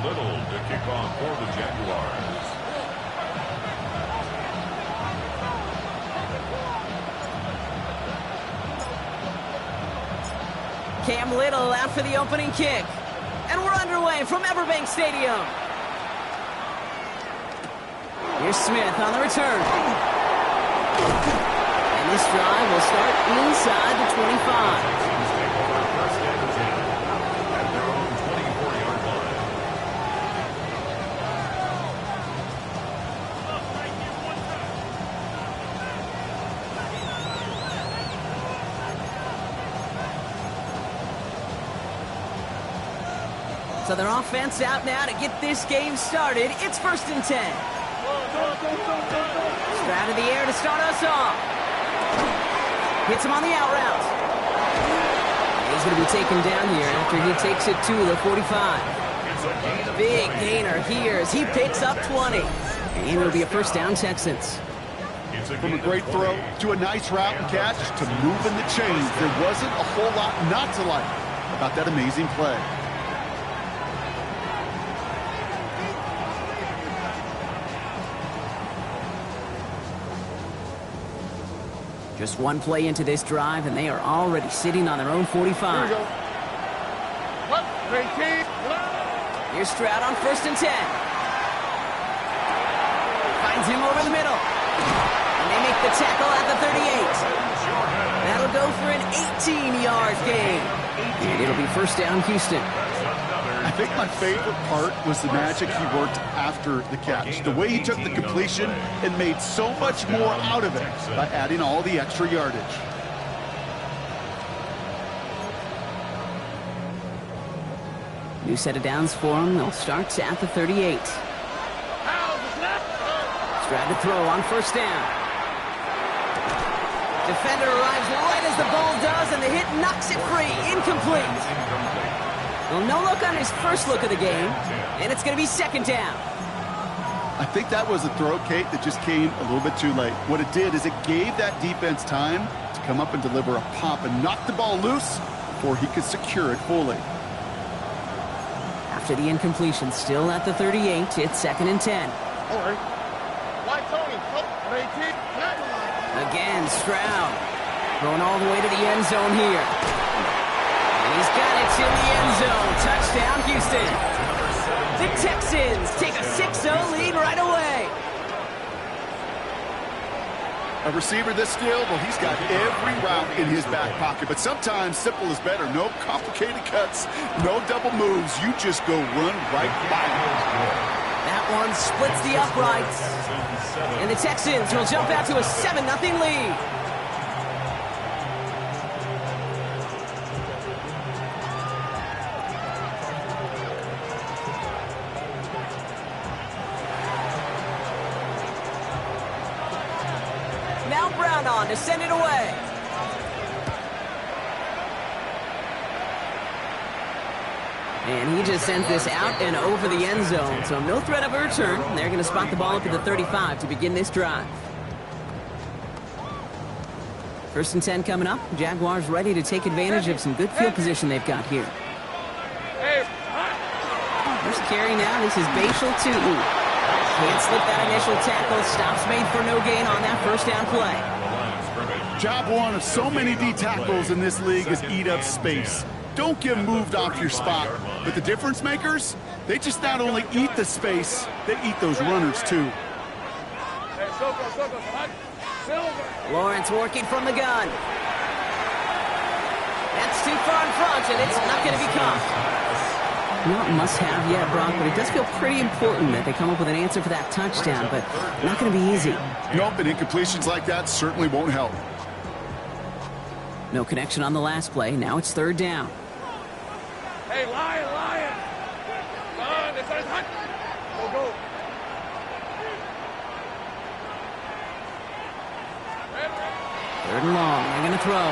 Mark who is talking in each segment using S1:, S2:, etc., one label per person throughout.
S1: Little to kick off for the Jaguars.
S2: Cam Little out for the opening kick. And we're underway from Everbank Stadium. Here's Smith on the return. And this drive will start inside the 25. So their offense out now to get this game started. It's 1st and 10. Stroud in the air to start us off. Hits him on the out route. He's going to be taken down here after he takes it to the 45. Big gainer here as he picks up 20. And it'll be a 1st down, Texans.
S3: From a great throw to a nice route and catch to moving the chains. There wasn't a whole lot not to like about that amazing play.
S2: Just one play into this drive, and they are already sitting on their own 45.
S3: Here we go.
S2: Here's Stroud on 1st and 10. Finds him over the middle. And they make the tackle at the 38. That'll go for an 18-yard gain. And it'll be 1st down, Houston.
S3: I think my favorite part was the magic he worked after the catch. The way he took the completion and made so much more out of it by adding all the extra yardage.
S2: New set of downs for him. They'll start at the 38. Stroud to throw on 1st down. Defender arrives right as the ball does, and the hit knocks it free. Incomplete. Well, no look on his first look of the game, and it's going to be 2nd down.
S3: I think that was a throw, Kate, that just came a little bit too late. What it did is it gave that defense time to come up and deliver a pop and knock the ball loose before he could secure it fully.
S2: After the incompletion, still at the 38, it's 2nd and 10. Again, Stroud going all the way to the end zone here. He's got it to the end zone. Touchdown, Houston. The Texans take a 6-0 lead right away.
S3: A receiver this skilled, well, he's got every route in his back pocket. But sometimes simple is better. No complicated cuts, no double moves. You just go run right by him.
S2: That one splits the uprights. And the Texans will jump out to a 7-0 lead. Now Brown on to send it away. And he just sends this out and over the end zone. So no threat of a return. They're going to spot the ball up at the 35 to begin this drive. 1st and 10 coming up. Jaguars ready to take advantage of some good field position they've got here. First carry now. This is Bashal Tootin. Can't slip that initial tackle. Stops made for no gain on that 1st down play.
S3: Job one of so many D tackles in this league is eat up space. Don't get moved off your spot. But the difference makers, they just not only eat the space, they eat those runners too.
S2: Lawrence working from the gun. That's too far in front, and it's not going to be caught. Not must-have yet, Brock, but it does feel pretty important that they come up with an answer for that touchdown, but not going to be easy.
S3: Nope, and incompletions like that certainly won't help.
S2: No connection on the last play. Now it's 3rd down.
S4: Hey, Lion! Go.
S2: 3rd and long. They're going to throw.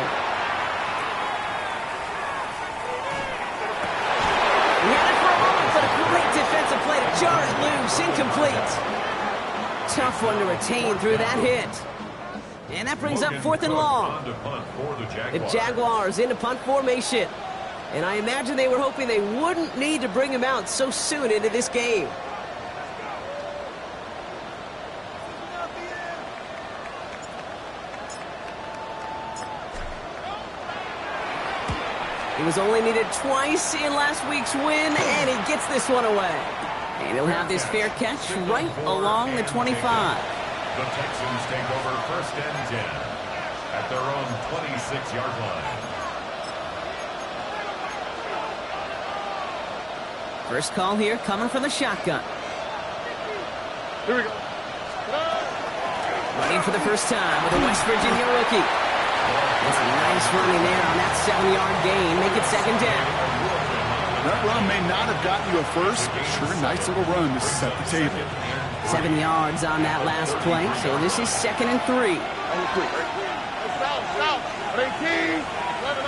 S2: He had it for a moment, but a great defensive play to jar it loose. Incomplete. Tough one to retain through that hit. And that brings up 4th and long. The Jaguars into punt formation. And I imagine they were hoping they wouldn't need to bring him out so soon into this game. He was only needed twice in last week's win, and he gets this one away. And he'll have this fair catch right along the 25.
S1: The Texans take over 1st and 10 at their own 26-yard line.
S2: First call here coming from the shotgun.
S4: Here we go.
S2: Running for the first time with a West Virginia rookie. That's a nice running there on that 7-yard gain. Make it 2nd down.
S3: That run may not have gotten you a first, but sure a nice little run to set the table.
S2: 7 yards on that last play, so this is 2nd and 3.
S4: Stop. 18. 11.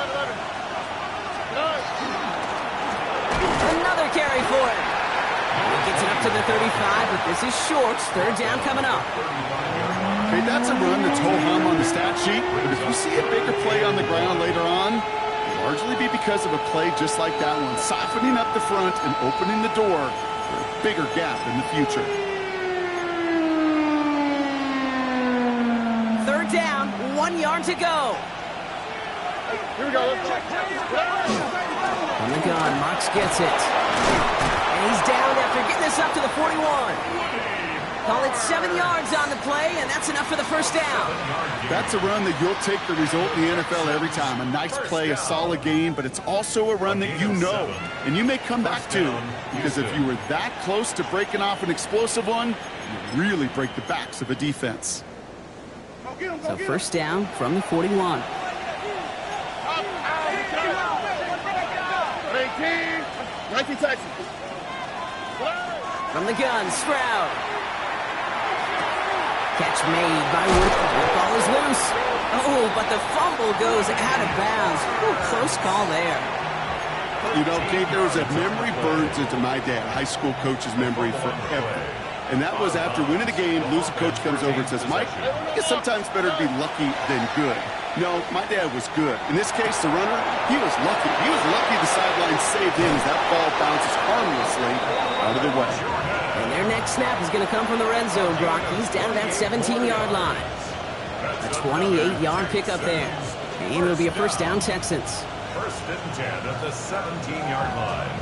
S2: Another carry for him. He gets it up to the 35, but this is short. 3rd down coming up.
S3: Okay, that's a run that's ho-hum on the stat sheet, but if you see a bigger play on the ground later on, it'll largely be because of a play just like that one, softening up the front and opening the door for a bigger gap in the future.
S2: 3rd down, 1 yard to go.
S4: Here we go.
S2: On the gun, Marks gets it. And he's down after getting this up to the 41. Call it 7 yards on the play, and that's enough for the 1st down.
S3: That's a run that you'll take the result in the NFL every time. A nice play, a solid game, but it's also a run that you know, and you may come back to, because if you were that close to breaking off an explosive one, you really break the backs of a defense.
S2: So 1st down from the 41.
S4: 19 Texans.
S2: From the gun, Stroud. Catch made by Wood. The ball is loose. Oh, but the fumble goes out of bounds. Ooh, close call there.
S3: You know, Kate, there was a memory burns into my dad, high school coach's memory forever. And that was after winning the game, loser coach comes over and says, Mike, it's sometimes better to be lucky than good. No, my dad was good. In this case, the runner, he was lucky. He was lucky the sideline saved him as that ball bounces harmlessly out of the way.
S2: And their next snap is going to come from the red zone, Brock. He's down to that 17-yard line. A 28-yard pickup there. And it'll be a 1st down, Texans.
S1: 1st and 10 at the 17-yard line.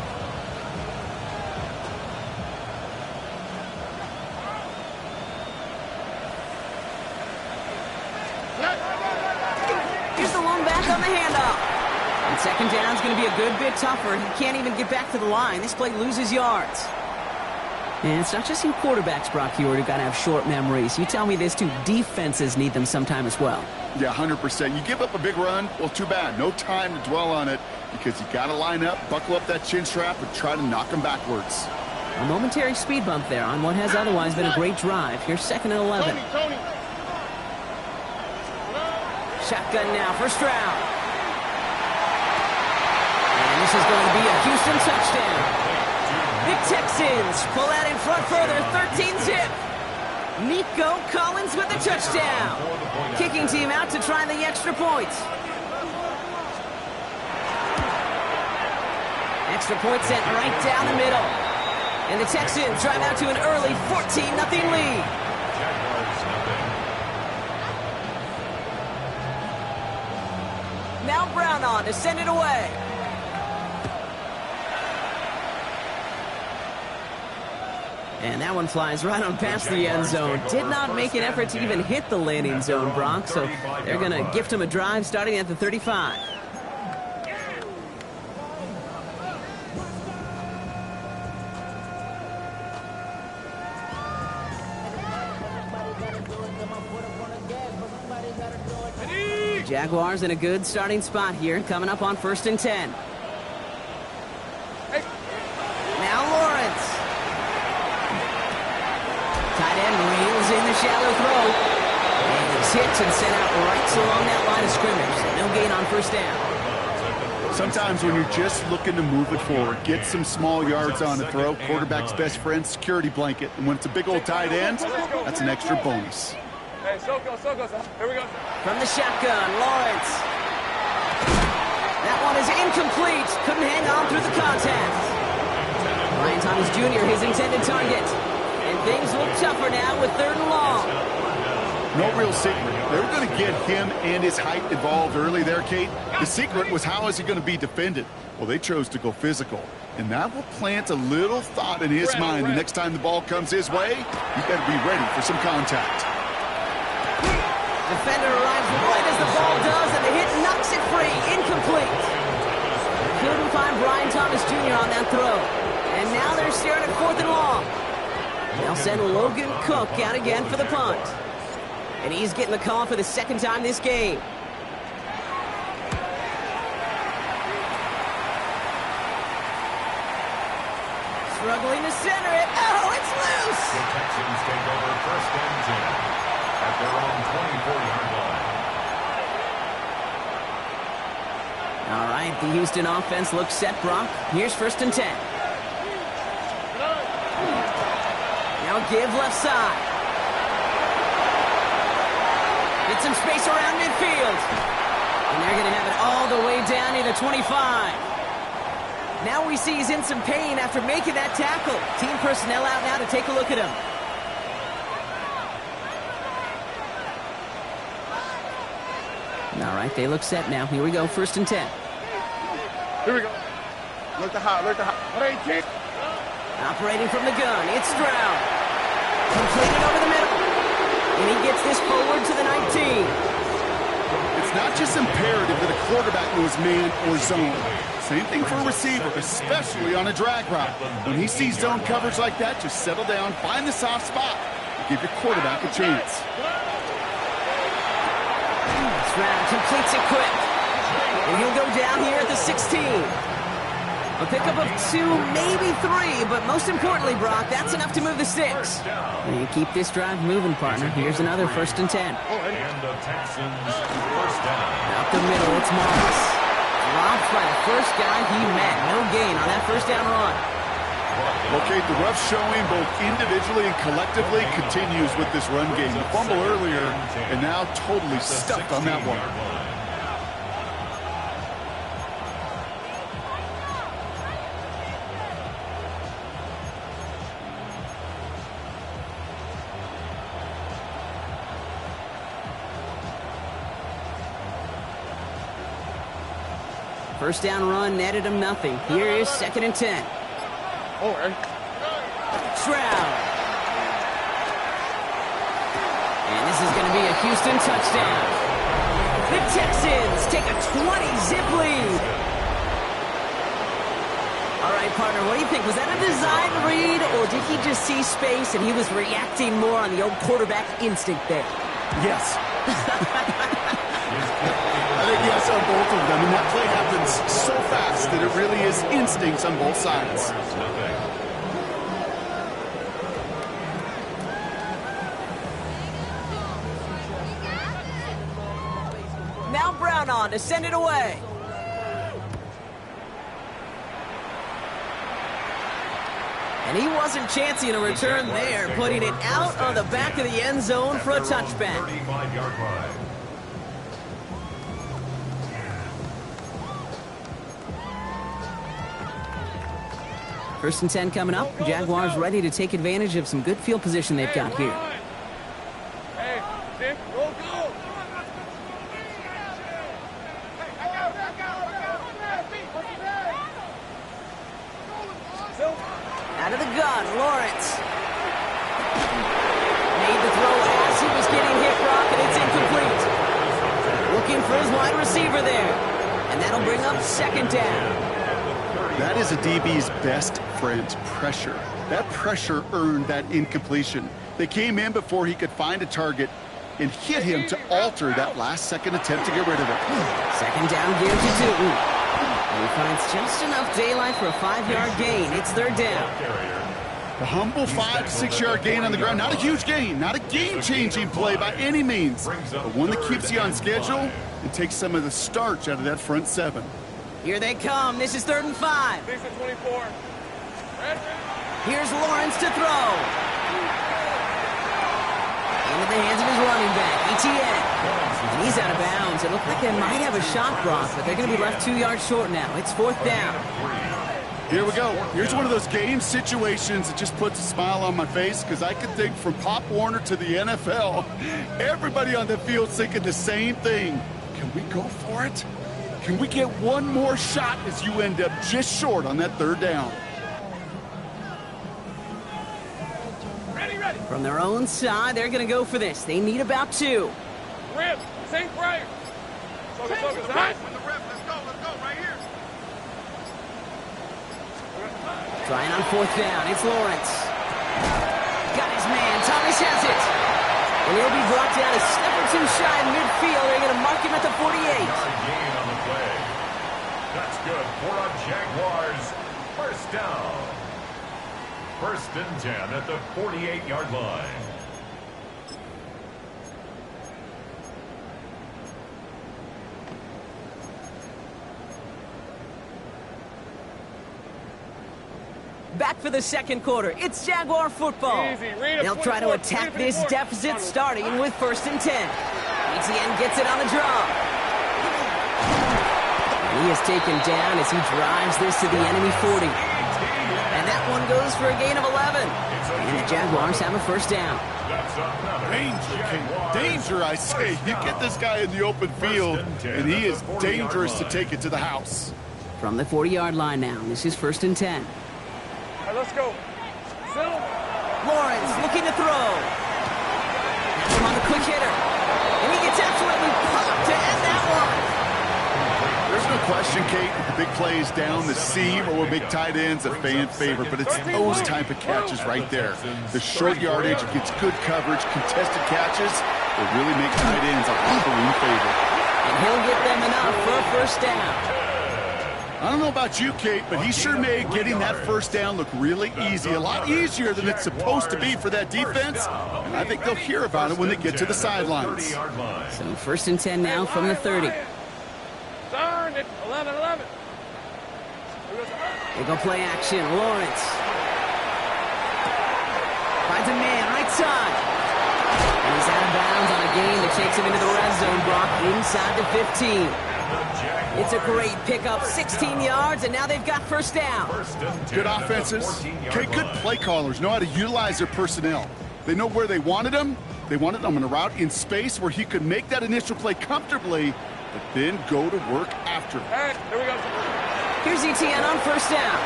S2: Here's the lone back on the handoff. And 2nd down is going to be a good bit tougher. He can't even get back to the line. This play loses yards. And it's not just in quarterbacks, Brock Huard, who got to have short memories. You tell me this too. Defenses need them sometime as well.
S3: Yeah, 100%. You give up a big run, well, too bad. No time to dwell on it because you got to line up, buckle up that chin strap, and try to knock them backwards.
S2: A momentary speed bump there on what has otherwise been a great drive. Here's 2nd and 11.
S4: Tony.
S2: Shotgun now for Stroud. And this is going to be a Houston touchdown. The Texans pull out in front further, 13-zip. Nico Collins with the touchdown. Kicking team out to try the extra point. Extra point sent right down the middle. And the Texans drive out to an early 14-0 lead. Now Brown on to send it away. And that one flies right on past the end zone. Did not make an effort to even hit the landing zone, Bronx. So they're going to gift him a drive starting at the 35. Jaguars in a good starting spot here, coming up on 1st and 10. Now Lawrence. Tight end reels in the shallow throw. And he's hit and sent out right along that line of scrimmage. So no gain on 1st down.
S3: Sometimes when you're just looking to move it forward, get some small yards on the throw, quarterback's best friend, security blanket. And when it's a big old tight end, that's an extra bonus.
S4: Hey, so go. Here we go.
S2: From the shotgun, Lawrence. That one is incomplete. Couldn't hang on through the contact. Brian Thomas Jr., his intended target. And things look tougher now with 3rd and long.
S3: No real secret. They were going to get him and his height involved early there, Kate. The secret was, how is he going to be defended? Well, they chose to go physical. And that will plant a little thought in his mind. The next time the ball comes his way, you better be ready for some contact.
S2: Defender arrives right as the ball does, and the hit knocks it free. Incomplete. Couldn't find Brian Thomas Jr. on that throw. And now they're staring at 4th and long. They'll send Logan Cook out again for the punt. And he's getting the call for the 2nd time this game. Struggling to center it. Oh, it's loose!
S1: The Texans take over 1st and 10 at their own 24-yard line.
S2: All right, the Houston offense looks set, Brock. Here's 1st and 10. Now give left side. Get some space around midfield. And they're going to have it all the way down near the 25. Now we see he's in some pain after making that tackle. Team personnel out now to take a look at him. All right, they look set now. Here we go, 1st and 10.
S4: Here we go. Look to hot, look to hot. 18.
S2: Operating from the gun, it's Stroud. Completed over the middle. And he gets this forward to the 19.
S3: It's not just imperative that a quarterback knows man or zone. Same thing for a receiver, especially on a drag route. When he sees zone coverage like that, just settle down, find the soft spot, and give your quarterback a chance.
S2: Stroud completes it quick. And he'll go down here at the 16. A pickup of 2, maybe 3, but most importantly, Brock, that's enough to move the sticks. And you keep this drive moving, partner. Here's another 1st and 10.
S1: And the Texans 1st down.
S2: Out the middle, it's Moss. Dropped by the first guy he met. No gain on that 1st down run.
S3: Okay, the rough showing both individually and collectively continues with this run game. The fumble earlier, and now totally stuck on that one.
S2: First down run netted him nothing. Here is 2nd and 10. Stroud. And this is going to be a Houston touchdown. The Texans take a 20-zip lead. All right, partner, what do you think? Was that a design read, or did he just see space and he was reacting more on the old quarterback instinct there?
S3: Yes. I think yes on both of them, and that play happens so fast that it really is instincts on both sides.
S2: Now Brown on to send it away. And he wasn't chancing a return there, putting it out on the back of the end zone for a touchback.
S1: 35-yard line.
S2: First and 10 coming up. Jaguars ready to take advantage of some good field position they've got here.
S4: Hey, Dick, roll, go.
S2: Out of the gun, Lawrence. Made the throw as he was getting hit, Brock, and it's incomplete. Looking for his wide receiver there. And that'll bring up 2nd down.
S3: That is a DB's best friend, pressure. That pressure earned that incompletion. They came in before he could find a target and hit him to alter that last-second attempt to get rid of it.
S2: 2nd down, give to Tootin. And he finds just enough daylight for a 5-yard gain. It's 3rd down.
S3: A humble 5 to 6-yard gain on the ground. Not a huge gain, not a game-changing play by any means, but one that keeps you on schedule and takes some of the starch out of that front 7.
S2: Here they come. This is 3rd and 5.
S4: 6 and 24.
S2: Here's Lawrence to throw. Into the hands of his running back, ETN. And He's out of bounds. It looked like they might have a shot block, but they're going to be left 2 yards short now. It's 4th down.
S3: Here we go. Here's one of those game situations that just puts a smile on my face because I can think from Pop Warner to the NFL, everybody on the field's thinking the same thing. Can we go for it? Can we get one more shot as you end up just short on that 3rd down?
S4: Ready.
S2: From their own side, they're going to go for this. They need about 2.
S4: Rip, sink right. Focus, nice.
S5: Let's go, right here.
S2: Trying on 4th down. It's Lawrence. Got his man. Thomas has it. And he'll be brought down a step or 2 shy in midfield. They're going to mark him at the 48.
S1: Gain on the play. That's good for a Jaguars 1st down. 1st and 10 at the 48-yard line.
S2: Back for the 2nd quarter. It's Jaguar football.
S4: Easy. Read
S2: They'll try to attack this deficit starting with 1st and 10. ETN gets it on the draw. He is taken down as he drives this to the enemy 40. And that one goes for a gain of 11. And the Jaguars have a 1st down.
S3: Danger, King. Danger, I say. You get this guy in the open field, and he is dangerous to take it to the house.
S2: From the 40-yard line now. This is 1st and 10.
S4: All right, let's go.
S2: Lawrence looking to throw. That's him on the quick hitter. And he gets absolutely popped to end that one.
S3: There's no question, Kate, the big plays down the seam or will make tight ends a fan favorite, but it's those type of catches right there. The short yardage gets good coverage, contested catches will really make tight ends a popular favorite.
S2: And he'll get them enough for a 1st down.
S3: I don't know about you, Kate, but he sure made getting that 1st down look really easy. A lot easier than it's supposed to be for that defense. And I think they'll hear about it when they get to the sidelines.
S2: So 1st and 10 now from the 30.
S4: Turn it. 11.
S2: They go play action. Lawrence. Finds a man right side. And he's out of bounds on a gain that takes him into the red zone block inside the 15. It's a great pickup, 16 yards, and now they've got 1st down.
S3: Good offenses. Okay, good play callers know how to utilize their personnel. They know where they wanted him. They wanted him on a route in space where he could make that initial play comfortably, but then go to work after.
S4: All right, here we go.
S2: Here's ETN on 1st down.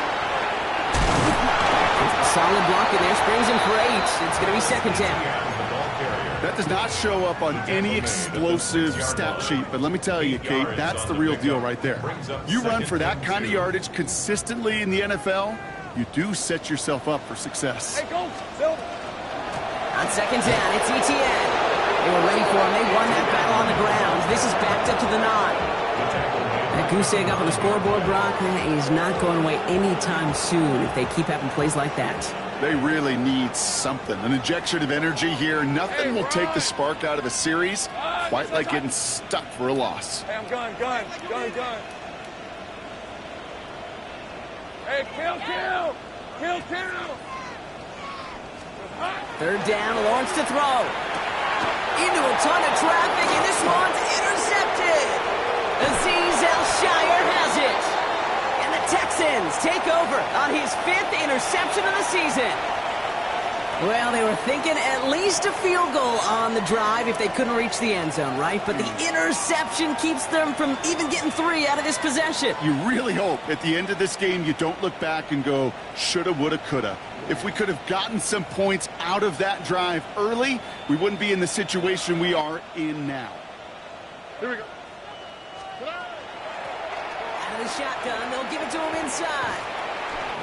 S2: Solid block in there, springs him for 8. It's going to be 2nd down.
S3: That does not show up on any explosive stat sheet, but let me tell you, Kate, that's the real deal right there. You run for that kind of yardage consistently in the NFL, you do set yourself up for success.
S4: Hey, go, Silver.
S2: On 2nd down, it's ETN. They were ready for him. They won that battle on the ground. This is backed up to the 9. That goose egg up on the scoreboard, Brock, is not going away anytime soon if they keep having plays like that.
S3: They really need something, an injection of energy here. Nothing will take the spark out of a series quite like getting stuck for a loss.
S4: Hey, I'm gun. Hey, kill.
S2: 3rd down, Lawrence to throw. Into a ton of traffic, and this one's intercepted. Azeez Al-Shire has it. And the Texans take over on his 5th interception of the season. Well, they were thinking at least a field goal on the drive if they couldn't reach the end zone, right? But the interception keeps them from even getting 3 out of this possession.
S3: You really hope at the end of this game you don't look back and go, shoulda, woulda, coulda. If we could have gotten some points out of that drive early, we wouldn't be in the situation we are in now.
S4: Here we go.
S2: Out of the shotgun, they'll give it to him inside.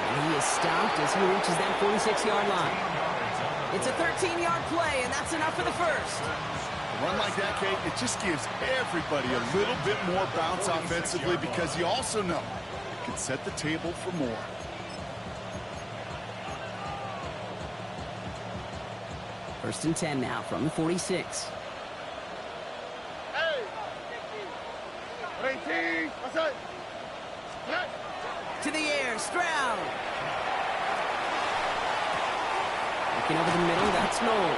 S2: And he is stopped as he reaches that 46-yard line. It's a 13-yard play, and that's enough for the 1st.
S3: A run like that, Kate, it just gives everybody a little bit more bounce offensively because you also know it can set the table for more.
S2: First and 10 now from the 46.
S4: Hey! 18! What's that?
S2: To the air, Stroud. Looking over the middle, that's Noel.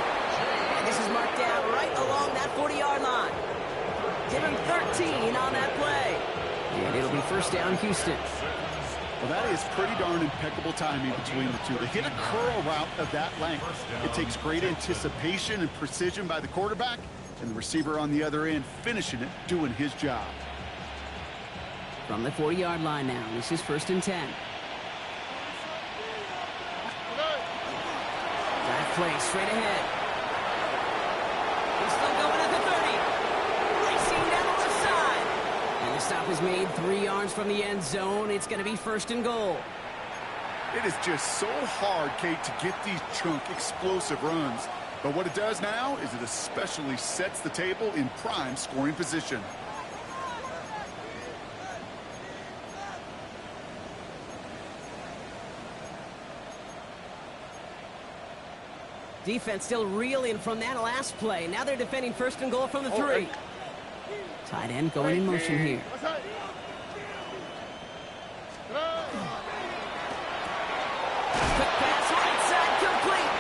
S2: And this is marked down right along that 40-yard line. Give him 13 on that play. And it'll be first down, Houston.
S3: Well, that is pretty darn impeccable timing between the two. To hit a curl route of that length, it takes great anticipation and precision by the quarterback, and the receiver on the other end finishing it, doing his job.
S2: From the 40-yard line now, this is first and 10. That play straight ahead. He's still going at the 30. Racing down the left side. And the stop is made 3 yards from the end zone. It's going to be first and goal.
S3: It is just so hard, Kate, to get these chunk, explosive runs. But what it does now is it especially sets the table in prime scoring position.
S2: Defense still reeling from that last play. Now they're defending first and goal from the 3. Tight end going in motion here. Quick pass, right side, complete.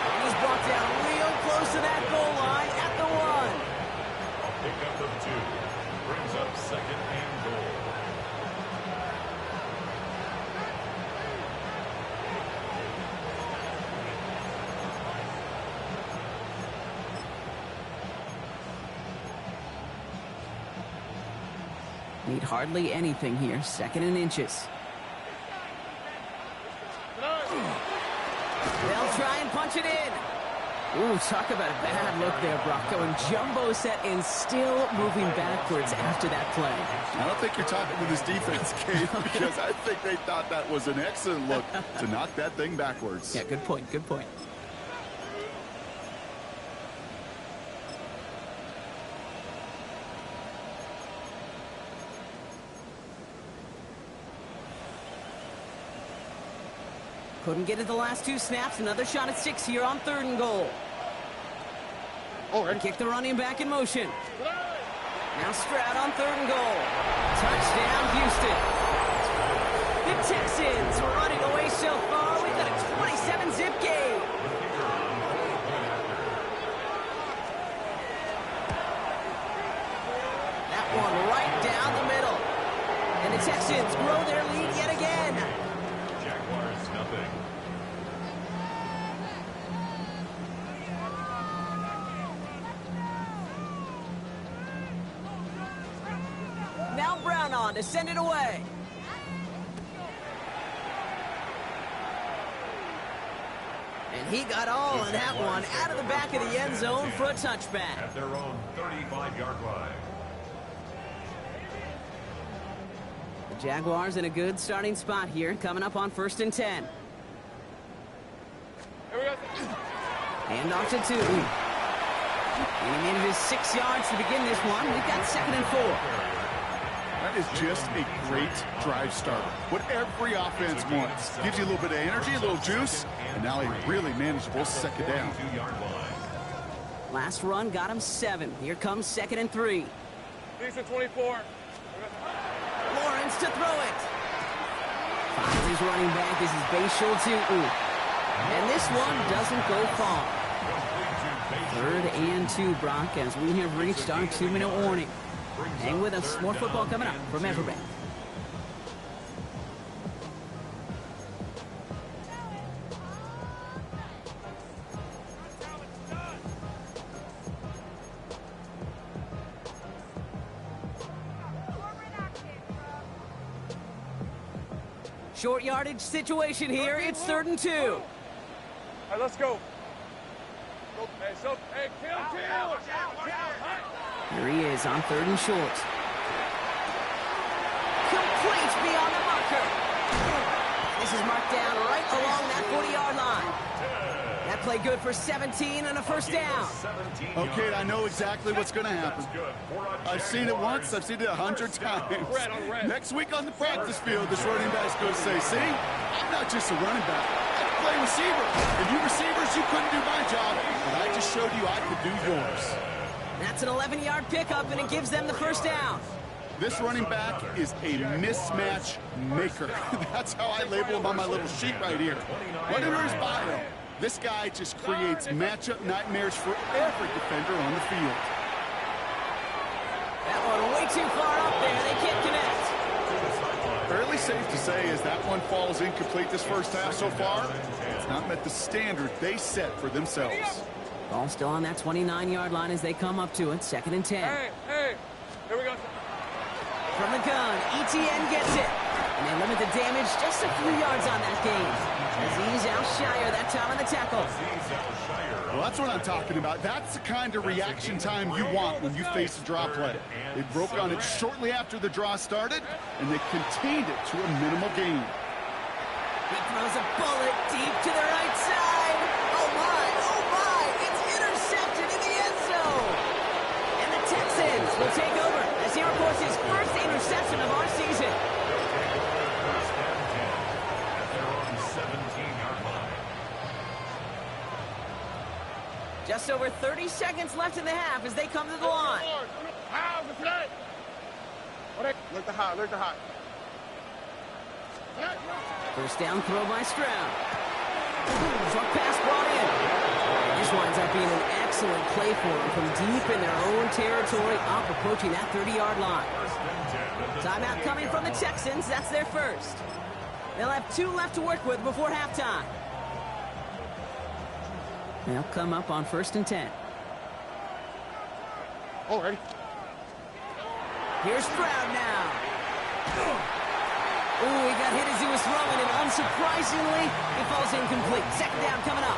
S2: And he's brought down real close to that goal line at the 1.
S1: A pickup of 2. Brings up second and goal.
S2: Need hardly anything here. Second and inches. They'll try and punch it in. Ooh, talk about a bad look there, Brock. Going jumbo set and still moving backwards after that play.
S3: I don't think you're talking to this defense, Kate, because I think they thought that was an excellent look to knock that thing backwards.
S2: Yeah, good point, good point. Couldn't get it the last 2 snaps. Another shot at 6 here on 3rd and goal. And kick the running back in motion. Now Stroud on 3rd and goal. Touchdown, Houston. The Texans were running away so far. We've got a 27-zip game. That one right down the middle. And the Texans grow their lead yet again.
S1: Jaguars, nothing.
S2: Now Brown on to send it away. And he got all of that one out of the back of the end zone for a touchback.
S1: At their own 35-yard line.
S2: The Jaguars in a good starting spot here, coming up on 1st and 10. Hand off to 2. And he needed his 6 yards to begin this one. We've got 2nd and 4.
S3: That is just a great drive starter. What every offense wants. Gives you a little bit of energy, a little juice, and now a really manageable second down.
S2: Last run got him 7. Here comes 2nd and 3.
S4: Decent 24.
S2: Lawrence to throw it. Finds his running back. This is Bayshul to and this one doesn't go far. 3rd and 2, Brock, as we have reached our 2-minute warning. Hang with us. More football coming up from Everbank. Short yardage situation here. It's 3rd and 2.
S4: All right, let's go. Hey, kill.
S2: Here he is on 3rd and short. Complete beyond the marker. This is marked down right along that 40-yard line. That play good for 17 and a first down.
S3: Okay, I know exactly what's going to happen. I've seen it once. I've seen it 100 times. Next week on the practice field, this running back's going to say, see, I'm not just a running back. I can play receiver. And you receivers, you couldn't do my job, but I just showed you I could do yours.
S2: That's an 11-yard pickup, and it gives them the first down.
S3: This running back is a mismatch maker. That's how I label him on my little sheet right here. Whatever his bio, this guy just creates matchup nightmares for every defender on the field.
S2: That way too far up there. They can't connect.
S3: Fairly safe to say as that one falls incomplete this first half so far, it's not met the standard they set for themselves.
S2: Ball still on that 29-yard line as they come up to it. 2nd and 10.
S4: Hey, here we go.
S2: From the gun, ETN gets it. And they limit the damage just a few yards on that gain. Aziz Al-Shire that time on the tackle.
S3: Well, that's what I'm talking about. That's the kind of reaction time you want when you face a draw play. They broke on it shortly after the draw started, and they contained it to a minimal gain.
S2: He throws a bullet deep to the right side. Oh, my. It's intercepted in the end zone. And the Texans will take over as he records his first interception of our season. Just over 30 seconds left in the half as they come to the line.
S4: Look the hot.
S2: First down throw by Stroud. Short pass brought in. This winds up being an excellent play for them from deep in their own territory, up approaching that 30-yard line. Timeout coming from the Texans. That's their first. They'll have 2 left to work with before halftime. They'll come up on 1st and 10.
S4: Already.
S2: Here's Stroud now. Ooh, he got hit as he was throwing, and unsurprisingly, he falls incomplete. 2nd down coming up.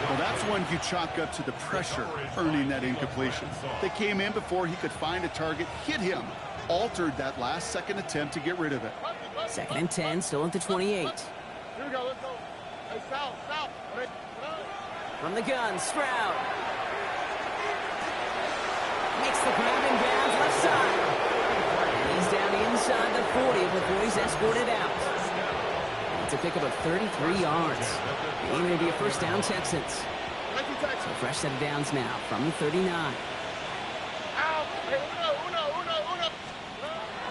S3: Well, that's one you chalk up to the pressure earning that incompletion. They came in before he could find a target, hit him, altered that last-second attempt to get rid of it.
S2: 2nd and 10, still at the 28.
S4: Here we go, let's go. Hey, south.
S2: From the gun, Stroud. Makes the grab in bounds left side. And he's down inside the 40 before he's escorted out. It's a pickup of 33 yards. Aiming to be a first down Texans. So fresh set of downs now from the 39.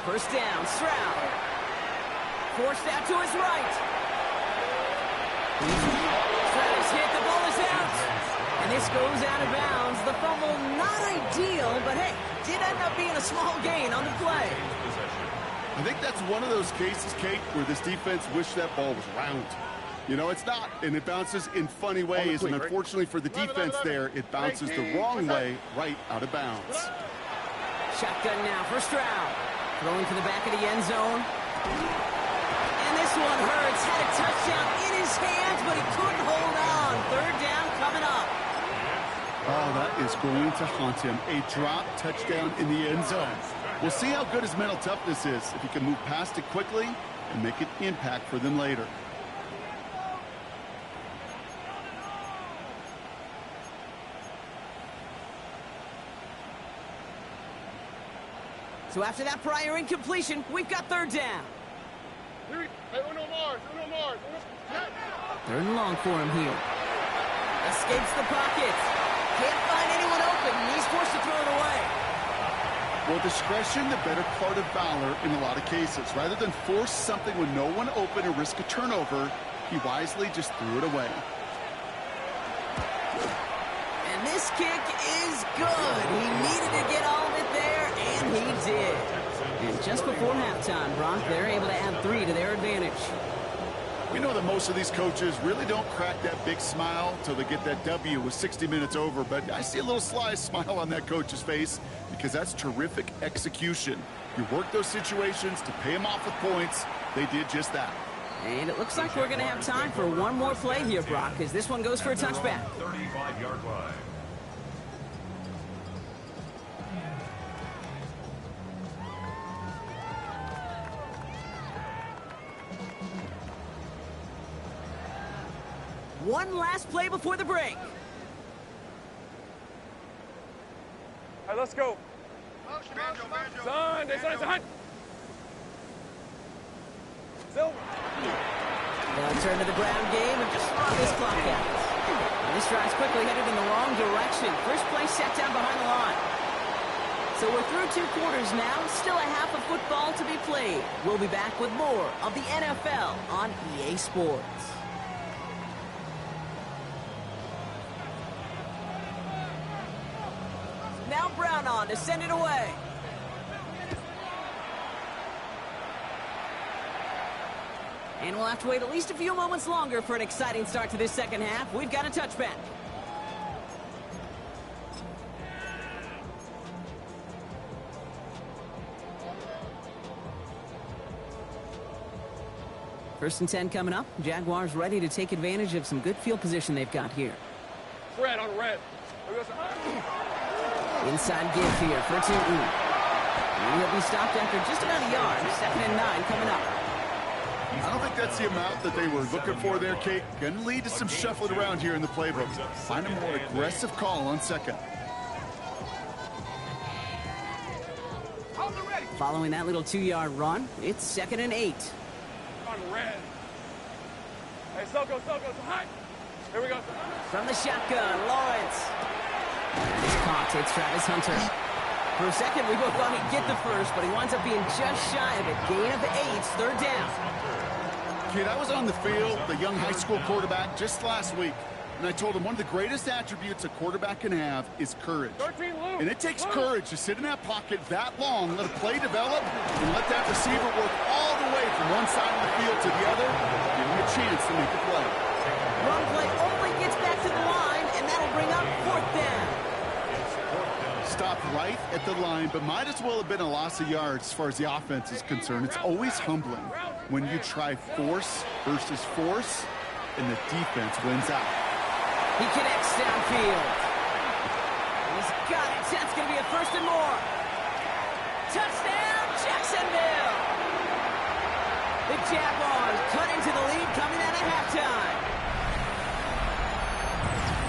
S2: First down, Stroud. Forced out to his right. Stroud is hit, the ball is out. And this goes out of bounds. The fumble, not ideal, but hey, did end up being a small gain on the play.
S3: I think that's one of those cases, Kate, where this defense wished that ball was round. You know, it's not, and it bounces in funny ways, and unfortunately for the defense there, it bounces the wrong way right out of bounds.
S2: Shotgun now for Stroud. Throwing to the back of the end zone. And this one hurts. Had a touchdown in his hands, but he couldn't hold on. 3rd down coming up.
S3: Oh, that is going to haunt him. A drop touchdown in the end zone. We'll see how good his mental toughness is, if he can move past it quickly and make an impact for them later.
S2: So after that prior incompletion, we've got 3rd down.
S4: Hey, uno more.
S2: 3rd and long for him here. Escapes the pocket. Can't find anyone open, and he's forced to throw it away.
S3: Well, discretion, the better part of valor in a lot of cases. Rather than force something with no one open and risk a turnover, he wisely just threw it away.
S2: And this kick is good. He needed to get all of it there, and he did. And just before halftime, Brock, they're able to add 3 to their advantage.
S3: We know that most of these coaches really don't crack that big smile till they get that W with 60 minutes over, but I see a little sly smile on that coach's face because that's terrific execution. You work those situations to pay them off with points. They did just that.
S2: And it looks like we're going to have time for one more play here, Brock, as this one goes for a touchback.
S1: 35-yard line.
S2: One last play before the break.
S4: All right, let's go. Son. Silver.
S2: They'll turn to the ground game and just run this clock out. And this drive's quickly headed in the wrong direction. First play set down behind the line. So we're through 2 quarters now. Still a half of football to be played. We'll be back with more of the NFL on EA Sports. Now Brown on to send it away. And we'll have to wait at least a few moments longer for an exciting start to this second half. We've got a touchback. First and 10 coming up. Jaguars ready to take advantage of some good field position they've got here.
S4: Red on red.
S2: Inside give here for Newton. And he'll be stopped after just about a yard. 2nd and 9 coming up.
S3: I don't think that's the amount that they were looking for there, Kate. Going to lead to some shuffling around here in the playbook. Find a more aggressive call on second.
S2: Following that little 2-yard run, it's 2nd and 8.
S4: On red. Hey, Soko, high. Here we go.
S2: From the shotgun, Lawrence. He's caught. It's Travis Hunter. For a second, we both thought he'd get the first, but he winds up being just shy of it. Gain of 8, 3rd down.
S3: Kid, I was on the field, the young high school quarterback, just last week, and I told him one of the greatest attributes a quarterback can have is courage.
S4: 13, Lou.
S3: And it takes courage to sit in that pocket that long, let a play develop, and let that receiver work all the way from one side of the field to the other, give him a chance to make a play.
S2: Run play only gets back to the line, and that'll bring up 4th down.
S3: Stopped right at the line, but might as well have been a loss of yards as far as the offense is concerned. It's always humbling when you try force versus force, and the defense wins out.
S2: He connects downfield. He's got it. That's going to be a 1st and more. Touchdown, Jacksonville! The Jaguars cut into the lead coming out of halftime.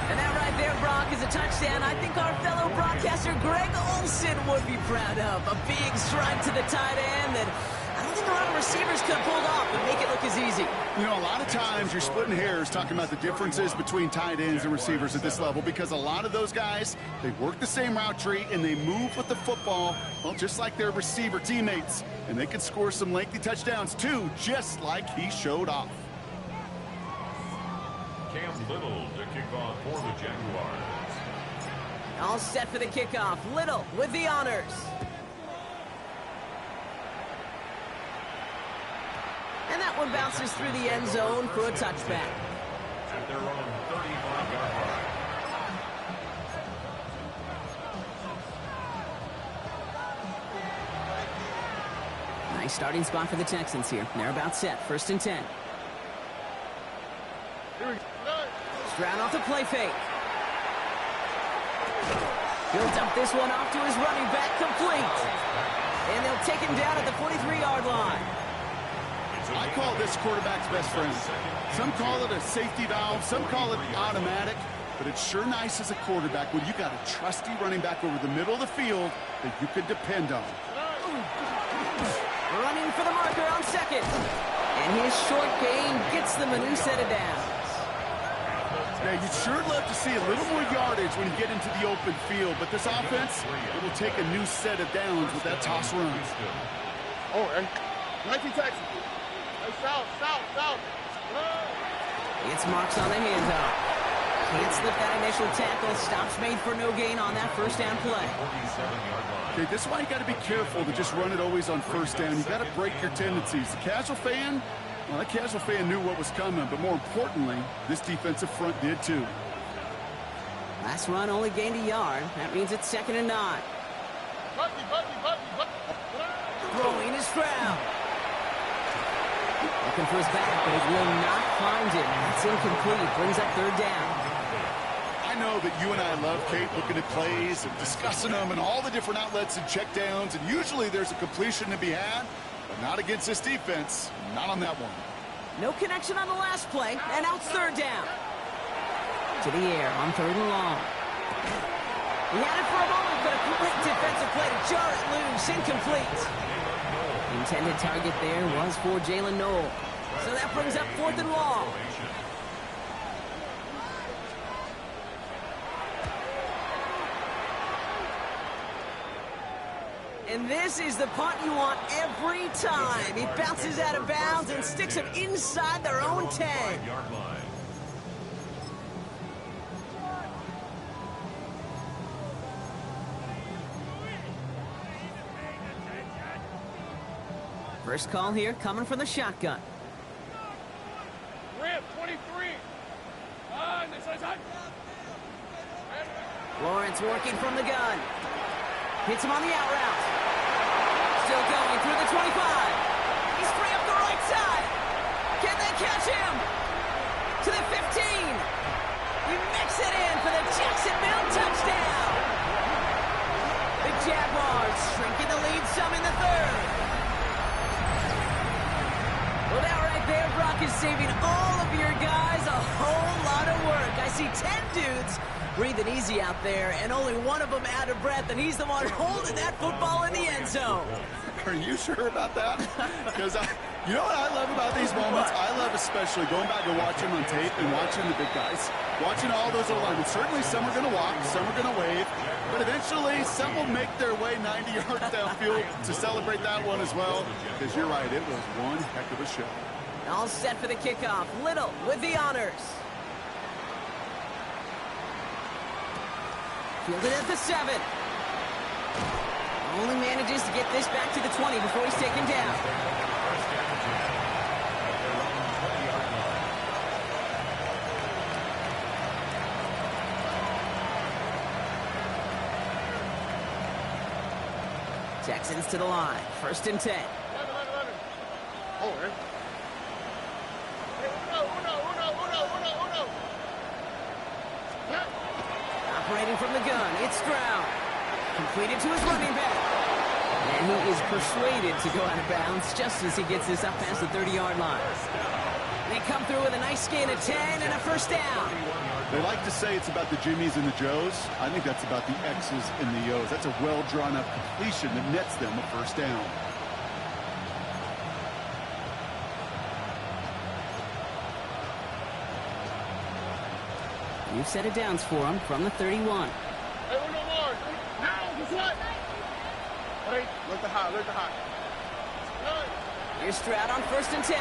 S2: And that right there, Brock, is a touchdown I think our fellow broadcaster Greg Olsen would be proud of. A big strike to the tight end that I don't think a lot of receivers could have pulled off and make it look as easy.
S3: You know, a lot of times you're splitting hairs talking about the differences between tight ends and receivers at this level because a lot of those guys, they work the same route tree and they move with the football, well, just like their receiver teammates. And they can score some lengthy touchdowns too, just like he showed off.
S1: Cam Little to kick off for the Jaguars.
S2: All set for the kickoff. Little with the honors. And that one bounces through the end zone for a touchback.
S1: At their own 35-yard line.
S2: Nice starting spot for the Texans here. They're about set. 1st and 10. Stroud off the play fake. He'll dump this one off to his running back, complete. And they'll take him down at the 43-yard line.
S3: I call this quarterback's best friend. Some call it a safety valve, some call it automatic, but it's sure nice as a quarterback when you got a trusty running back over the middle of the field that you can depend on.
S2: Running for the marker on 2nd. And his short gain gets them a new set of downs.
S3: Now, you'd sure love to see a little more yardage when you get into the open field, but this offense, it will take a new set of downs with that toss run.
S4: Oh, and 19 Texans. Hey, south.
S2: It's Marks on the handoff. Can't slip that initial tackle. Stops made for no gain on that 1st down play.
S3: Okay, this is why you got to be careful to just run it always on 1st down. You got to break your tendencies. The casual fan, well, that casual fan knew what was coming, but more importantly, this defensive front did too.
S2: Last run only gained a yard. That means it's 2nd and 9. Throwing is Stroud. Looking for his back, but he will not find it. It's incomplete. Brings up 3rd down.
S3: I know that you and I love, Kate, looking at plays and discussing them and all the different outlets and checkdowns, and usually there's a completion to be had, but not against this defense. Not on that one.
S2: No connection on the last play, and now it's 3rd down. To the air on 3rd and long. He had it for a moment, but a quick defensive play to jar it loose. Incomplete. Intended target there was for Jalen Noel. So that brings up 4th and long. And this is the punt you want every time. He bounces out of bounds and sticks him inside their own 10. First call here coming from the shotgun. Lawrence working from the gun. Hits him on the out route. Still going through the 25. He's free up the right side. Can they catch him? To the 15. He mix it in for the Jacksonville touchdown. The Jaguars shrinking the lead some in the third. Well, that right there, Brock, is saving all of your guys a whole lot of work. I see 10 dudes breathing easy out there, and only one of them out of breath, and he's the one holding that football in the end zone.
S3: Are you sure about that? Because you know what I love about these moments? I love especially going back and watching on tape and watching the big guys. Watching all those alignments. Certainly some are going to walk, some are going to wave, but eventually some will make their way 90 yards downfield to celebrate that one as well. Because you're right, it was one heck of a show.
S2: All set for the kickoff. Little with the honors. Fielded at the 7. Only manages to get this back to the 20 before he's taken down. Texans to the line. 1st and 10.
S5: Oh, man.
S2: Operating from the gun, it's Stroud. Completed to his running back. And he is persuaded to go out of bounds just as he gets this up past the 30-yard line. They come through with a nice gain of 10 and a 1st down.
S3: They like to say it's about the Jimmies and the Joes. I think that's about the X's and the O's. That's a well-drawn-up completion that nets them a 1st down.
S2: New set of downs for him from the 31.
S5: Hey, one more. Now, guess what? Hey, look the high, look the high.
S2: Here's Stroud on 1st and 10.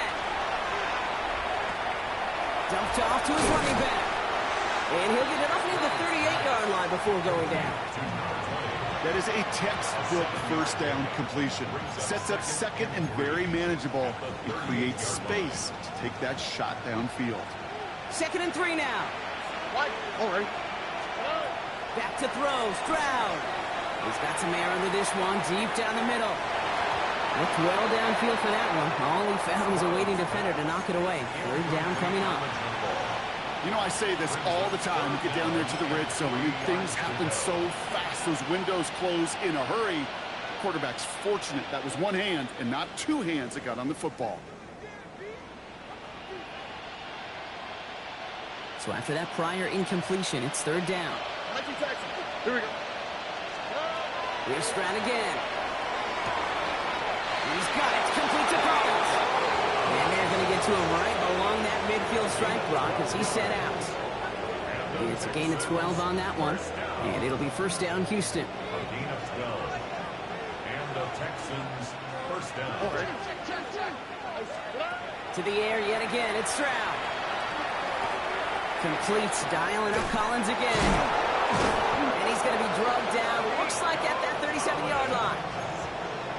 S2: Dumped off to his running back. And he'll get it up near the 38-yard line before going down.
S3: That is a textbook 1st down completion. Sets up 2nd and very manageable. It creates space to take that shot downfield.
S2: 2nd and 3 now.
S5: What? All right.
S2: Back to throw, Stroud. He's got some air under this one, deep down the middle. Looked well downfield for that one. All he found was a waiting defender to knock it away. 3rd down coming up.
S3: You know, I say this all the time. You get down there to the red zone, and things happen so fast. Those windows close in a hurry. Quarterback's fortunate that was one hand and not 2 hands that got on the football.
S2: So after that prior incompletion, it's 3rd down.
S5: Here we go.
S2: Here's Stroud again. He's got it. Complete to Collins. And they're going to get to him right along that midfield strike block as he's set out. It's a gain of 12 on that one. And it'll be 1st down, Houston.
S1: A gain of 12. And the Texans 1st down.
S2: To the air yet again. It's Stroud. Completes, dialing up Collins again. And he's going to be drugged down, looks like at that 37-yard line.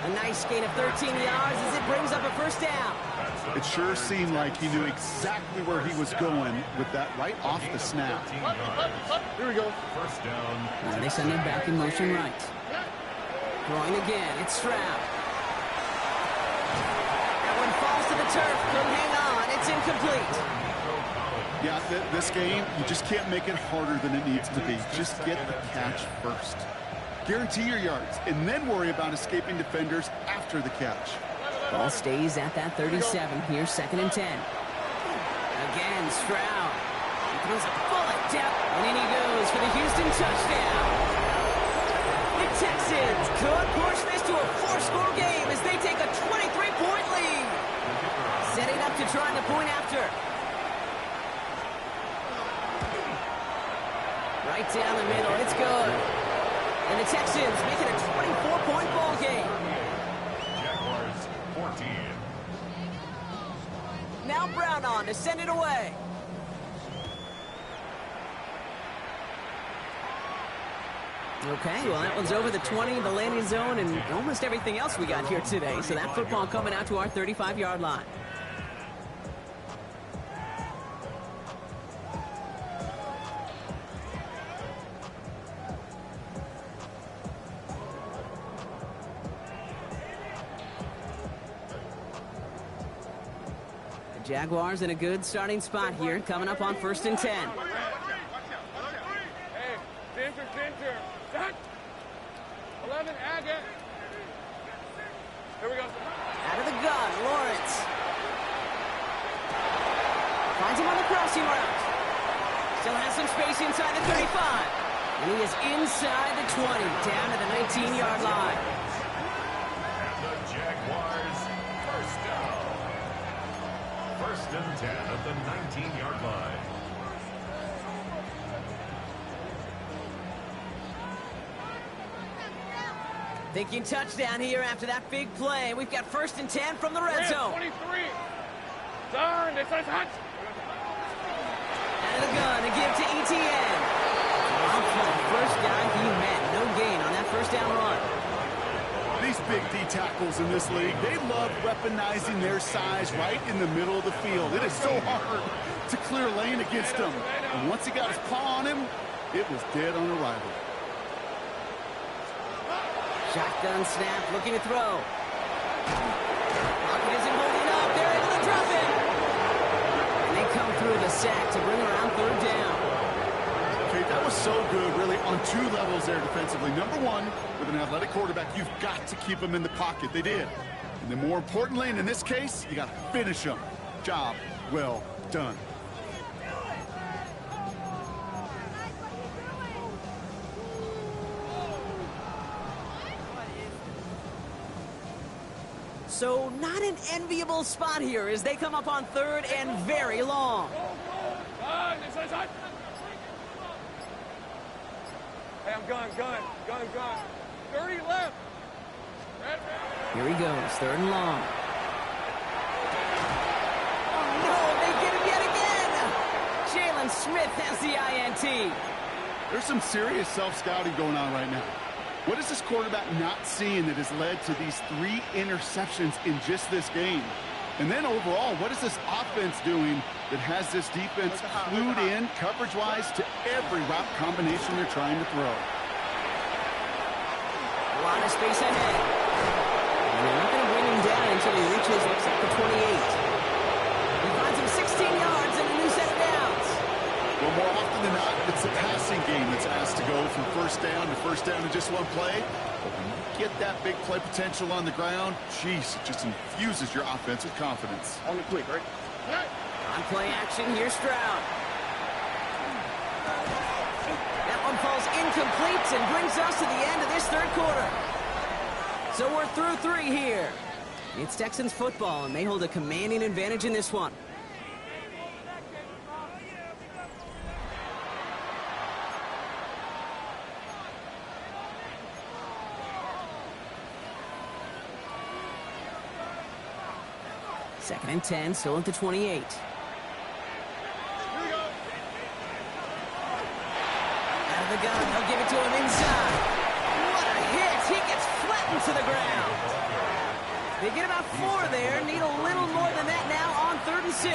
S2: A nice gain of 13 yards as it brings up a 1st down.
S3: It sure seemed like he knew exactly where he was going with that right off the snap.
S5: Here we go.
S1: 1st down.
S2: And they send him back in motion right. Throwing again, it's Stroud. That one falls to the turf, couldn't hang on, it's incomplete.
S3: Yeah, this game, you just can't make it harder than it needs to be. Just get the catch first. Guarantee your yards, and then worry about escaping defenders after the catch.
S2: Ball stays at that 37. Here's 2nd and 10. Again, Stroud. He throws a bullet depth, and in he goes for the Houston touchdown. The Texans could push this to a 4-score game as they take a 23-point lead. Setting up to try the point after. Right down the middle, it's good. And the Texans make it a 24-point ball game.
S1: Jaguars 14.
S2: Now Brown on to send it away. Okay, well, that one's over the 20, the landing zone, and almost everything else we got here today. So that football coming out to our 35-yard line. Jaguars in a good starting spot here, coming up on 1st and 10.
S4: Hey, Ginger. Set. 11, Agate. Here we go.
S2: Out of the gun, Lawrence. Finds him on the crossing route. Still has some space inside the 35. And he is inside the 20, down to the 19-yard line.
S1: And the Jaguars, first down. 1st and 10 at the 19-yard line.
S2: Thinking touchdown here after that big play. We've got 1st and 10 from the red zone.
S4: 23. Turn. This is hot.
S2: Out of the gun to give to ETN. First down, he met. No gain on that first down run.
S3: These big D tackles in this league, they love weaponizing their size right in the middle of the field. It is so hard to clear lane against them. And once he got his paw on him, it was dead on arrival.
S2: Shotgun snap, looking to throw. Pocket isn't holding up. They're able to drop it. And they come through the sack to bring around 3rd down.
S3: Okay, that was so good, really, on 2 levels there defensively. Number one, with an athletic quarterback, you've got to keep him in the pocket. They did. And then more importantly, and in this case, you got to finish him. Job well done.
S2: So not an enviable spot here as they come up on 3rd and very long.
S4: This is hot. Hey, I'm gun. 30 left. Red.
S2: Here he goes, 3rd and long. Oh no, they get him yet again! Jalen Smith has the INT.
S3: There's some serious self-scouting going on right now. What is this quarterback not seeing that has led to these 3 interceptions in just this game? And then overall, what is this offense doing that has this defense clued in, coverage-wise, to every route combination they're trying to throw?
S2: A lot of space ahead. And they're not going to bring him down until he reaches, looks like the 28. He finds him 16 yards and a new set of downs.
S3: Well, more often than not, it's the passing game that's asked to go from 1st down in just one play. But when you get that big play potential on the ground, geez, it just infuses your offense with confidence.
S5: On the quick, right?
S2: On play action, here's Stroud. That one falls incomplete and brings us to the end of this 3rd quarter. So we're through 3 here. It's Texans football, and they hold a commanding advantage in this one. Second and 10, still at the 28. Out of the gun, they'll give it to him inside. What a hit! He gets flattened to the ground. They get about 4 there, need a little more than that now on 3rd and 6.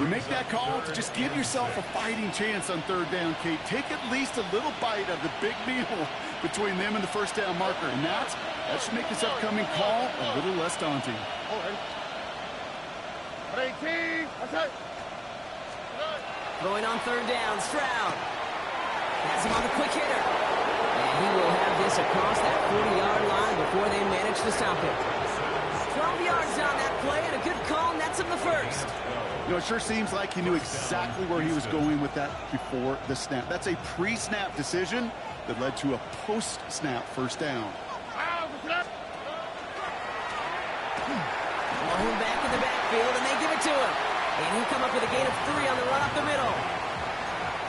S3: You make that call to just give yourself a fighting chance on 3rd down, Kate. Take at least a little bite of the big meal between them and the 1st down marker. And that should make this upcoming call a little less daunting.
S5: All right. 18. That's it.
S2: Going on 3rd down, Stroud. Has him on the quick hitter. And he will have this across that 40-yard line before they manage to stop it. 12 yards on that play and a good call nets him the 1st.
S3: You know, it sure seems like he knew exactly where he was going with that before the snap. That's a pre-snap decision that led to a post-snap 1st down.
S2: Long back in the backfield, and they give it to him. And he'll come up with a gain of 3 on the run up the middle.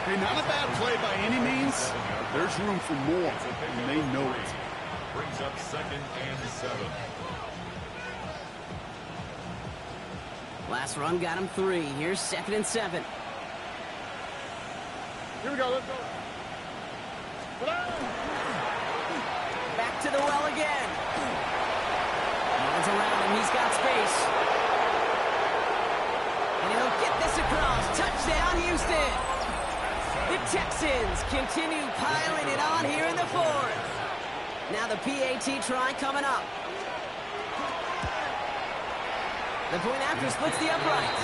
S3: Hey, not a bad play by any means. There's room for more, and they know it.
S1: Brings up 2nd and 7.
S2: Last run got him 3. Here's 2nd and 7.
S5: Here we go. Let's go.
S2: Back to the well again. Runs around him. He's got space. And he'll get this across. Touchdown, Houston. The Texans continue piling it on here in the 4th. Now the PAT try coming up. The point after splits the uprights.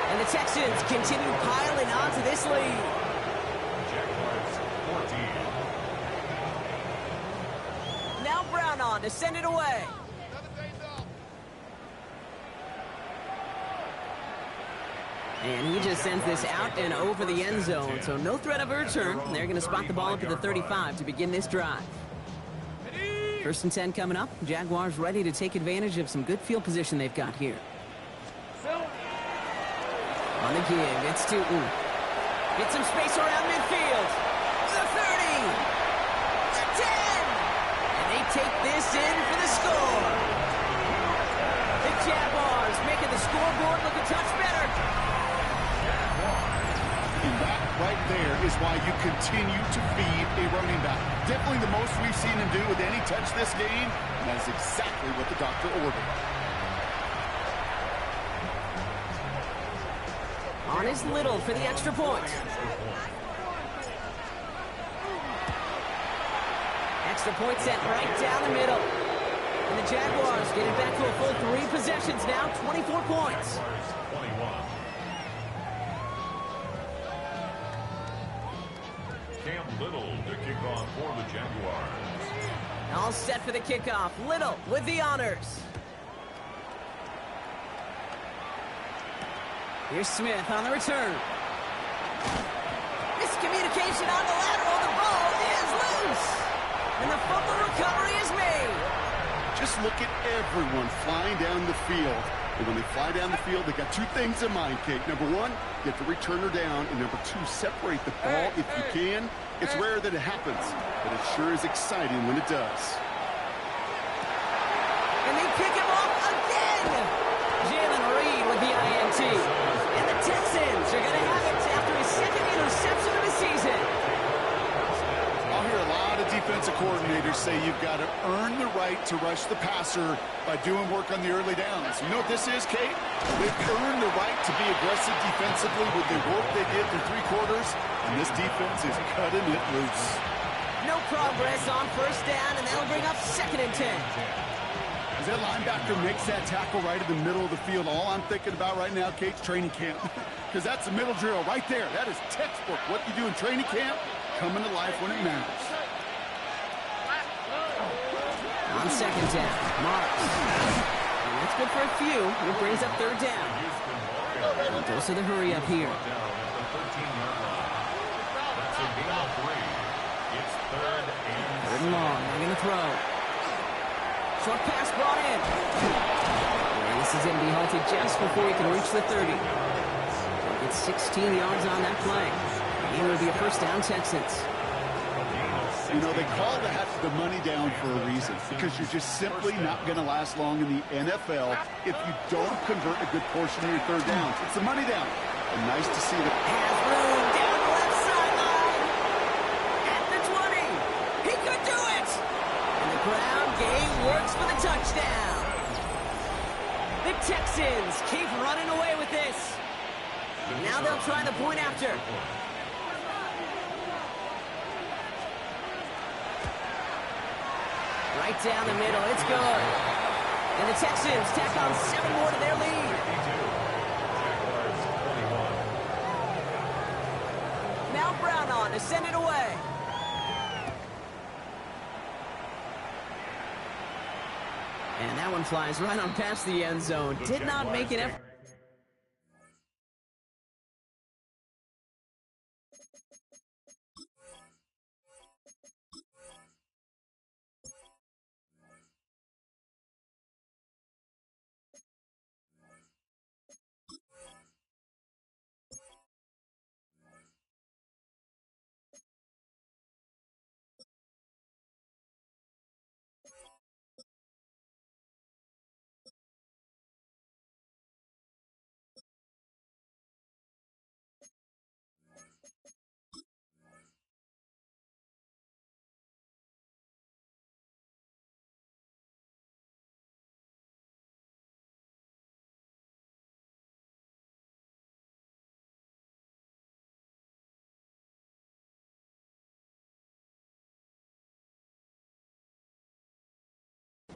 S2: And the Texans continue piling onto this lead.
S1: Jaguars 14.
S2: Now Brown on to send it away. And he just sends this out and over the end zone, so no threat of a return. They're going to spot the ball up at the 35 to begin this drive. First and 10 coming up. Jaguars ready to take advantage of some good field position they've got here. On the give, it's Tootin. Get some space around midfield. The 30. The 10. And they take this in for the score. The Jaguars making the scoreboard look a touch better.
S3: And that right there is why you continue to feed a running back. Definitely the most we've seen him do with any touch this game, and that is exactly what the doctor ordered.
S2: On is Little for the extra point. Extra point sent right down the middle. And the Jaguars get it back to a full 3 possessions now, 24 points.
S1: 21. Cam Little to kick off for the Jaguars.
S2: All set for the kickoff. Little with the honors. Here's Smith on the return. Miscommunication on the lateral. The ball is loose. And the fumble recovery is made.
S3: Just look at everyone flying down the field. And when they fly down the field, they got 2 things in mind, Kate. Number 1, get the returner down. And number 2, separate the ball if you can. It's rare that it happens, but it sure is exciting when it does.
S2: And they pick him off again. Jalen Reed with the INT. And the Texans are going to have it after his 2nd interception of the season.
S3: I'll hear a lot of defensive coordinators say you've got to earn the right to rush the passer by doing work on the early downs. You know what this is, Kate? They've earned the right to be aggressive defensively with the work they did through 3 quarters, and this defense is cutting it loose.
S2: No progress on first down, and that'll bring up 2nd and 10.
S3: As that linebacker makes that tackle right in the middle of the field, all I'm thinking about right now, Kate's training camp. Because that's the middle drill right there. That is textbook. What you do in training camp, coming to life when it matters.
S2: On 2nd down, Marks. And that's good for a few. It brings up 3rd down. Goes to the hurry up here.
S1: Down at the 13-yard line. That's a gain of 3. It's 3rd and
S2: 3rd and long. They're going to throw. Short pass brought in. And this is going to be halted just before he can reach the 30. He'll get 16 yards on that play. It will be a first down, Texans.
S3: You know, they call that the money down for a reason, because you're just simply not going to last long in the NFL if you don't convert a good portion of your 3rd downs. It's the money down. And nice to see that.
S2: Has room down the left sideline. At the 20. He could do it. And the ground game works for the touchdown. The Texans keep running away with this. Now they'll try the point after. Right down the middle. It's good. And the Texans tack on 7 more to their lead. Now Brown on to send it away. And that one flies right on past the end zone. Did not make an effort.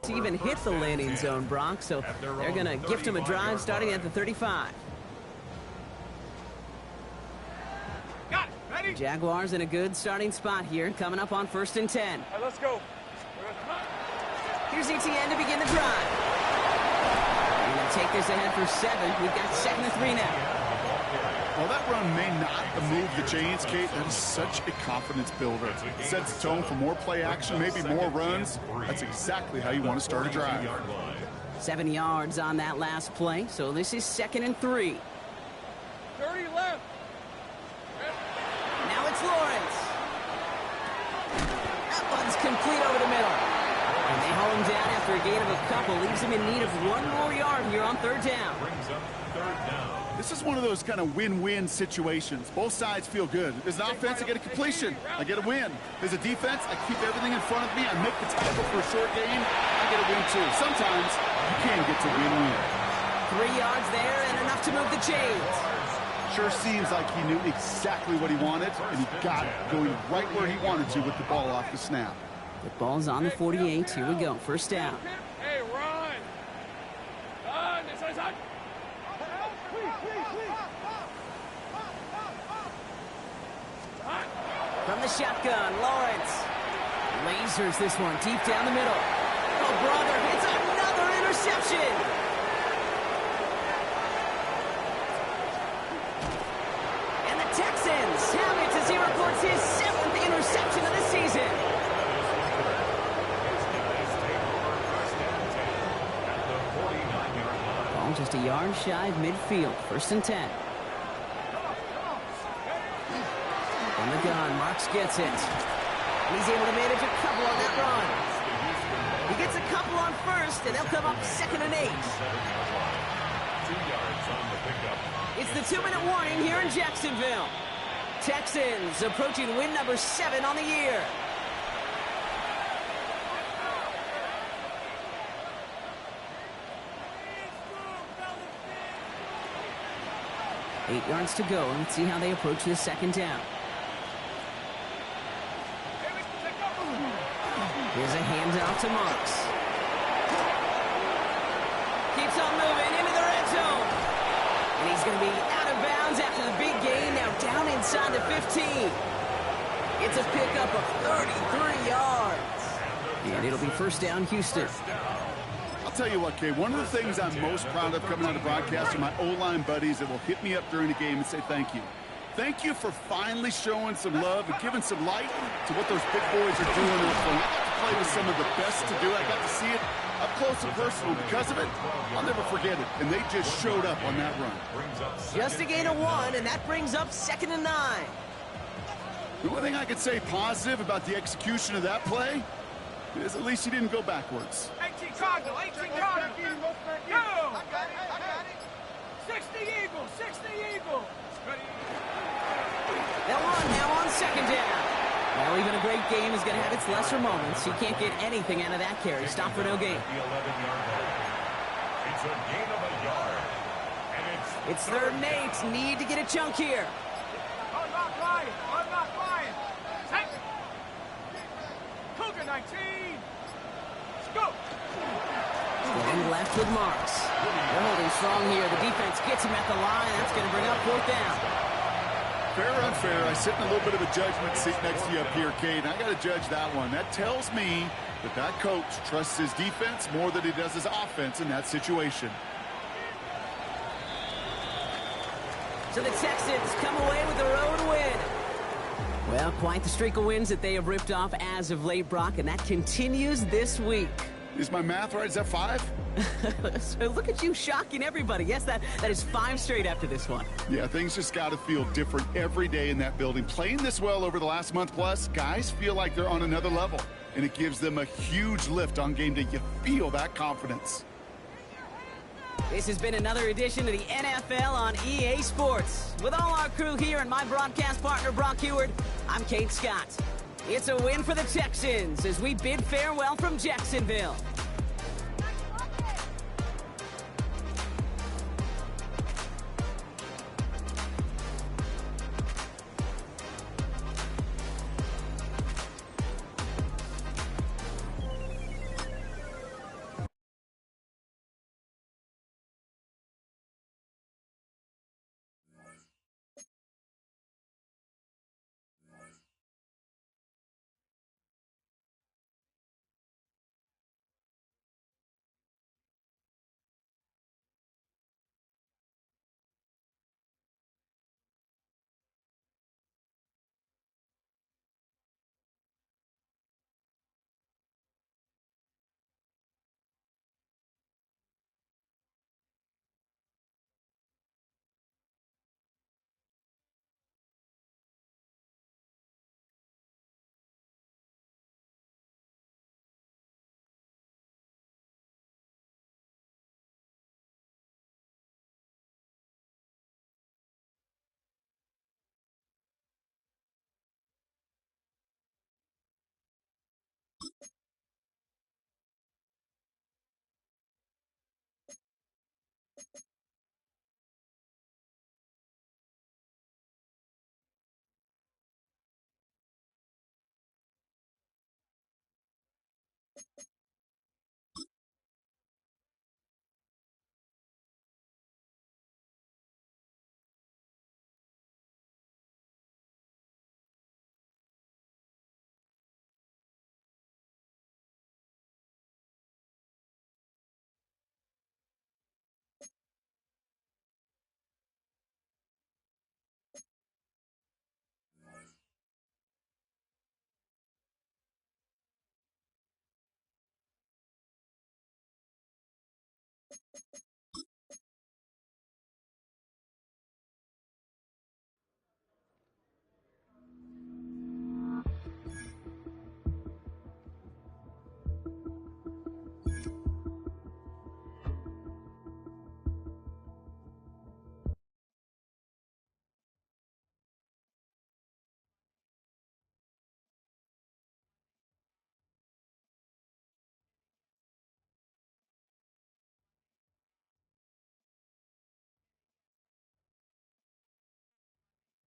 S2: to even hit the landing zone, Brock, so they're going to gift him a drive starting at the 35.
S4: Got it. Ready?
S2: Jaguars in a good starting spot here, coming up on 1st and 10.
S4: All right, let's go.
S2: Here's ETN to begin the drive. They're going to take this ahead for 7. We've got 2nd and 3 now.
S3: Well, that run may not move the chains, Kate. That is such a confidence builder. It sets the tone for more play action, maybe more runs. That's exactly how you want to start a drive.
S2: 7 yards on that last play, so this is 2nd and 3.
S4: 30 left.
S2: Now it's Lawrence. That one's complete over the middle. And they haul him down after a gain of a couple. Leaves him in need of 1 more yard here on 3rd down.
S1: Brings up 3rd down.
S3: This is one of those kind of win-win situations. Both sides feel good. If there's an offense, I get a completion. I get a win. There's a defense, I keep everything in front of me. I make the tackle for a short gain. I get a win, too. Sometimes you can get to win-win.
S2: 3 yards there and enough to move the chains.
S3: Sure seems like he knew exactly what he wanted, and he got it going right where he wanted to with the ball off the snap.
S2: The ball's on the 48. Here we go. 1st down.
S4: Hey, run. Run. Inside.
S2: From the shotgun, Lawrence. Lasers this one deep down the middle. Oh, brother, it's another interception. And the Texans have it as he reports his 7th interception of the season. Ball just a yard shy of midfield. 1st and 10. On the gun, Marks gets it. And he's able to manage a couple on that run. He gets a couple on 1st, and they'll come up 2nd and 8.
S1: 2 yards on the pickup.
S2: It's the 2-minute warning here in Jacksonville. Texans approaching win number 7 on the year. Eight yards to go. Let's see how they approach this 2nd down. Here's a handoff to Marks. Keeps on moving into the red zone. And he's going to be out of bounds after the big gain. Now down inside the 15. It's a pickup of 33 yards. And it'll be 1st down, Houston.
S3: I'll tell you what, Kay, one of the things I'm most proud of coming out of broadcast are my O-line buddies that will hit me up during the game and say thank you. Thank you for finally showing some love and giving some light to what those big boys are doing. I got to play with some of the best to do it. I got to see it up close and personal. Because of it, I'll never forget it. And they just showed up on that run.
S2: Just a gain of 1, and that brings up 2nd and 9.
S3: The only thing I could say positive about the execution of that play is at least he didn't go backwards.
S4: 18 Cardinal. 18 Cardinal. Go. I got it. 60 Eagles. 60 Eagles. Ready.
S2: That one now on 2nd down. Well, even a great game is going to have its lesser moments. You can't get anything out of that carry. Stop for no gain.
S1: The 11-yard line. It's a gain of a yard. And
S2: It's 3rd and 8. Need to get a chunk here.
S4: I'm not flying. I'm not flying. Take it. Cougar 19. Let's go.
S2: And left with Marks. They're holding strong here. The defense gets him at the line. That's going to bring up 4th down.
S3: Fair or unfair, I sit in a little bit of a judgment seat next to you up here, Kate, and I got to judge that one. That tells me that coach trusts his defense more than he does his offense in that situation.
S2: So the Texans come away with a road win. Well, quite the streak of wins that they have ripped off as of late, Brock, and that continues this week.
S3: Is my math right? Is that 5?
S2: So look at you shocking everybody. Yes, that is 5 straight after this one.
S3: Yeah, things just got to feel different every day in that building. Playing this well over the last month plus, guys feel like they're on another level, and it gives them a huge lift on game day. You feel that confidence.
S2: This has been another edition of the NFL on EA Sports. With all our crew here and my broadcast partner, Brock Heward, I'm Kate Scott. It's a win for the Texans as we bid farewell from Jacksonville.